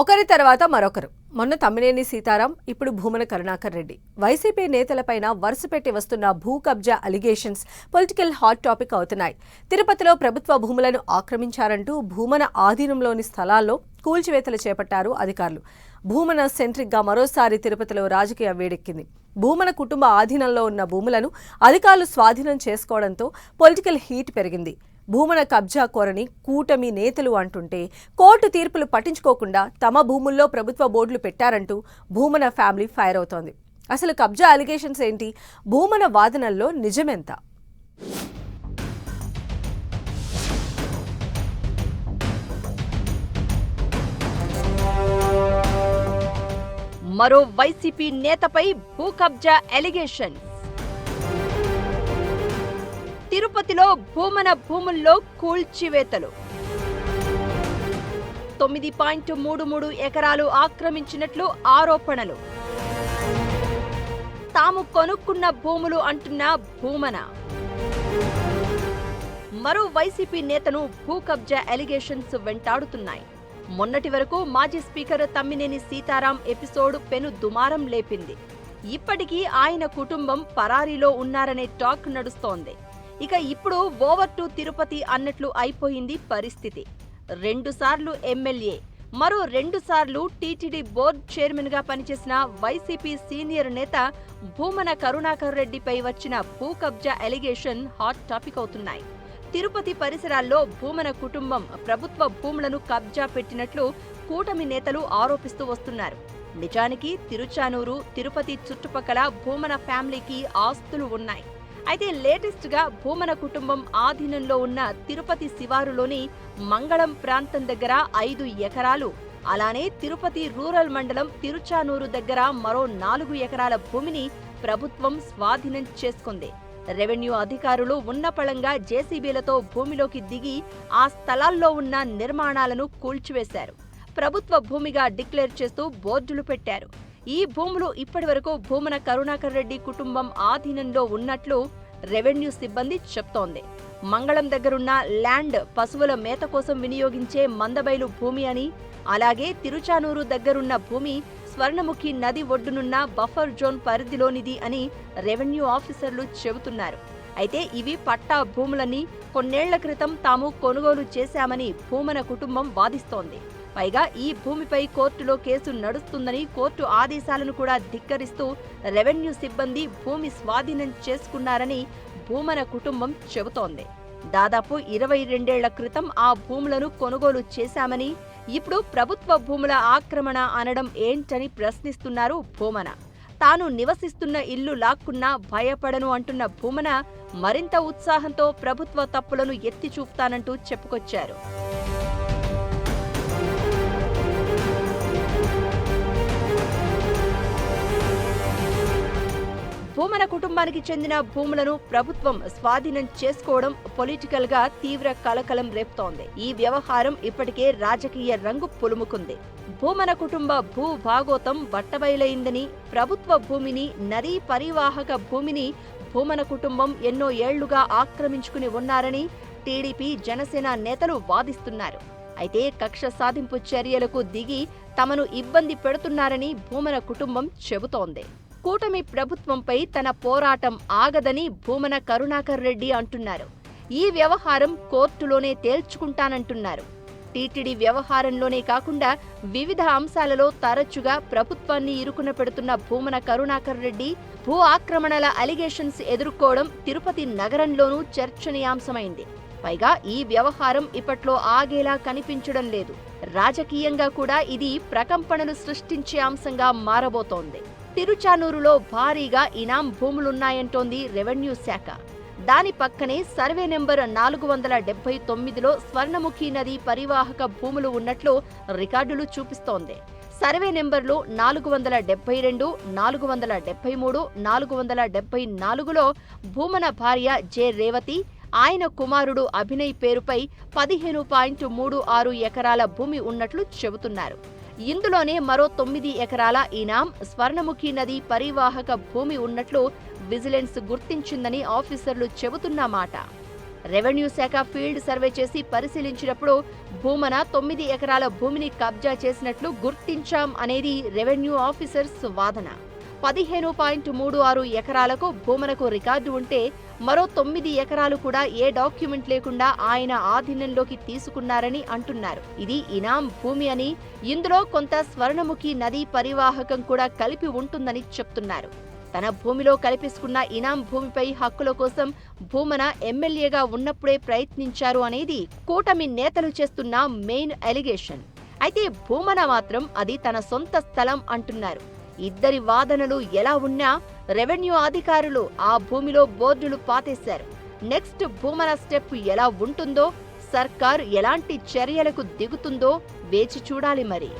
ఒకరి తర్వాత మరొకరు. మొన్న తమ్మినేని సీతారాం, ఇప్పుడు భూమన కరుణాకర్ రెడ్డి. వైసీపీ నేతలపైన వరుసపెట్టి వస్తున్న భూ కబ్జా అలిగేషన్స్ పొలిటికల్ హాట్ టాపిక్ అవుతున్నాయి. తిరుపతిలో ప్రభుత్వ భూములను ఆక్రమించారంటూ భూమన ఆధీనంలోని స్థలాల్లో కూల్చివేతలు చేపట్టారు అధికారులు. భూమన సెంట్రిక్గా మరోసారి తిరుపతిలో రాజకీయ వేడెక్కింది. భూమన కుటుంబ ఆధీనంలో ఉన్న భూములను అధికారులు స్వాధీనం చేసుకోవడంతో పొలిటికల్ హీట్ పెరిగింది. భూమన కబ్జా కోరని కూటమి నేతలు అంటుంటే కోర్టు తీర్పులు పట్టించుకోకుండా తమ భూముల్లో ప్రభుత్వ బోర్డులు పెట్టారంటూ భూమన ఫ్యామిలీ ఫైర్ అవుతోంది. అసలు కబ్జా అలిగేషన్స్ ఏంటి? భూమన వాదనల్లో నిజమెంత? మరో వైసీపీ నేతపై భూ కబ్జా అలిగేషన్. తిరుపతిలో భూమన భూముల్లో కూల్చివేతలు. 9.33 ఎకరాలు ఆక్రమించినట్లు ఆరోపణలు. తాము కొనుక్కున్న భూములు అంటున్న భూమన. మరో వైసీపీ నేతను భూ కబ్జా అలిగేషన్స్ వెంటాడుతున్నాయి. మొన్నటి వరకు మాజీ స్పీకర్ తమ్మినేని సీతారాం ఎపిసోడ్ పెను దుమారం లేపింది. ఇప్పటికీ ఆయన కుటుంబం పరారీలో ఉన్నారనే టాక్ నడుస్తోంది. ఇక ఇప్పుడు ఓవర్ టు తిరుపతి అన్నట్లు అయిపోయింది పరిస్థితి. 2 సార్లు ఎమ్మెల్యే, మరో 2 సార్లు టీటీడీ బోర్డు చైర్మన్ గా పనిచేసిన వైసీపీ సీనియర్ నేత భూమన కరుణాకర్ రెడ్డిపై వచ్చిన భూ కబ్జా అలిగేషన్ హాట్ టాపిక్ అవుతున్నాయి. తిరుపతి పరిసరాల్లో భూమన కుటుంబం ప్రభుత్వ భూములను కబ్జా పెట్టినట్లు కూటమి నేతలు ఆరోపిస్తూ వస్తున్నారు. నిజానికి తిరుచానూరు, తిరుపతి చుట్టుపక్కల భూమన ఫ్యామిలీకి ఆస్తులు ఉన్నాయి. అయితే లేటెస్ట్ గా భూమన కుటుంబం ఆధీనంలో ఉన్న తిరుపతి శివారులోని మంగళం ప్రాంతం దగ్గర 5 ఎకరాలు, అలానే తిరుపతి రూరల్ మండలం తిరుచానూరు దగ్గర మరో 4 ఎకరాల భూమిని ప్రభుత్వం స్వాధీనం చేసుకుంది. రెవెన్యూ అధికారులు ఉన్నపళంగా జేసీబీలతో భూమిలోకి దిగి ఆ స్థలాల్లో ఉన్న నిర్మాణాలను కూల్చివేశారు. ప్రభుత్వ భూమిగా డిక్లేర్ చేస్తూ బోర్డులు పెట్టారు. ఈ భూములు ఇప్పటివరకు భూమన కరుణాకర్ రెడ్డి కుటుంబం ఆధీనంలో ఉన్నట్లు రెవెన్యూ సిబ్బంది చెప్తోంది. మంగళం దగ్గరున్న ల్యాండ్ పశువుల మేత కోసం వినియోగించే మందబైలు భూమి అని, అలాగే తిరుచానూరు దగ్గరున్న భూమి స్వర్ణముఖి నది ఒడ్డునున్న బఫర్ జోన్ పరిధిలోనిది అని రెవెన్యూ ఆఫీసర్లు చెబుతున్నారు. అయితే ఇవి పట్టా భూములని కొన్నేళ్ల క్రితం తాము కొనుగోలు చేశామని భూమన కుటుంబం వాదిస్తోంది. పైగా ఈ భూమిపై కోర్టులో కేసు నడుస్తుందని కోర్టు ఆదేశాలను కూడా ధిక్కరిస్తూ రెవెన్యూ సిబ్బంది భూమి స్వాధీనం చేసుకున్నారని భూమన కుటుంబం చెబుతోంది. దాదాపు 22 ఏళ్ల క్రితం ఆ భూములను కొనుగోలు చేశామని, ఇప్పుడు ప్రభుత్వ భూముల ఆక్రమణ అనడం ఏంటని ప్రశ్నిస్తున్నారు భూమన. తాను నివసిస్తున్న ఇల్లు లాక్కున్నా భయపడను అంటున్న భూమన మరింత ఉత్సాహంతో ప్రభుత్వ తప్పులను ఎత్తి చూపుతానంటూ చెప్పుకొచ్చారు. భూమన కుటుంబానికి చెందిన భూములను ప్రభుత్వం స్వాధీనం చేసుకోవడం పొలిటికల్ గా తీవ్ర కలకలం రేపుతోంది. ఈ వ్యవహారం ఇప్పటికే రాజకీయ రంగు పులుముకుంది. భూమన కుటుంబ భూ భాగోతం బట్టబయలైందని, ప్రభుత్వ భూమిని, నదీ పరివాహక భూమిని భూమన కుటుంబం ఎన్నో ఏళ్లుగా ఆక్రమించుకుని ఉన్నారని టీడీపీ, జనసేన నేతలు వాదిస్తున్నారు. అయితే కక్ష సాధింపు చర్యలకు దిగి తమను ఇబ్బంది పెడుతున్నారని భూమన కుటుంబం చెబుతోంది. కూటమి ప్రభుత్వంపై తన పోరాటం ఆగదని భూమన కరుణాకర్ రెడ్డి అంటున్నారు. ఈ వ్యవహారం కోర్టులోనే తేల్చుకుంటానంటున్నారు. టీటీడీ వ్యవహారంలోనే కాకుండా వివిధ అంశాలలో తరచుగా ప్రభుత్వాన్ని ఇరుకున పెడుతున్న భూమన కరుణాకర్ రెడ్డి భూ ఆక్రమణల అలిగేషన్స్ ఎదుర్కోవడం తిరుపతి నగరంలోనూ చర్చనీయాంశమైంది. పైగా ఈ వ్యవహారం ఇప్పట్లో ఆగేలా కనిపించడం లేదు. రాజకీయంగా కూడా ఇది ప్రకంపనలు సృష్టించే అంశంగా మారబోతోంది. తిరుచానూరులో భారీగా ఇనాం భూములున్నాయంటోంది రెవెన్యూ శాఖ. దాని పక్కనే సర్వే నెంబర్ 479లో స్వర్ణముఖి నది పరివాహక భూములు ఉన్నట్లు రికార్డులు చూపిస్తోంది. సర్వే నెంబర్లు 472, 473, 474లో భూమన భార్య జె రేవతి, ఆయన కుమారుడు అభినయ్ పేరుపై 15.36 ఎకరాల భూమి ఉన్నట్లు చెబుతున్నారు. ఇందులోనే మరో 9 ఎకరాల ఇనాం స్వర్ణముఖి నది పరివాహక భూమి ఉన్నట్లు విజిలెన్స్ గుర్తించిందని ఆఫీసర్లు చెబుతున్న మాట. రెవెన్యూ శాఖ ఫీల్డ్ సర్వే చేసి పరిశీలించినప్పుడు భూమన 9 ఎకరాల భూమిని కబ్జా చేసినట్లు గుర్తించాం అనేది రెవెన్యూ ఆఫీసర్స్ వాదన. 15.36 ఎకరాలకు భూమనకు రికార్డు ఉంటే మరో 9 ఎకరాలు కూడా ఏ డాక్యుమెంట్ లేకుండా ఆయన ఆధీనంలోకి తీసుకున్నారని అంటున్నారు. ఇది ఇనాం భూమి అని, ఇందులో కొంత స్వర్ణముఖి నదీ పరివాహకం కూడా కలిపి ఉంటుందని చెప్తున్నారు. తన భూమిలో కల్పించుకున్న ఇనాం భూమిపై హక్కుల కోసం భూమన ఎమ్మెల్యేగా ఉన్నప్పుడే ప్రయత్నించారు అనేది కూటమి నేతలు చేస్తున్న మెయిన్ ఎలిగేషన్. అయితే భూమన మాత్రం అది తన సొంత స్థలం అంటున్నారు. ఇద్దరి వాదనలు ఎలా ఉన్నా రెవెన్యూ అధికారులు ఆ భూమిలో బోర్డులు పాతేశారు. నెక్స్ట్ భూమన స్టెప్ ఎలా ఉంటుందో, సర్కార్ ఎలాంటి చర్యలకు దిగుతుందో వేచి చూడాలి మరి.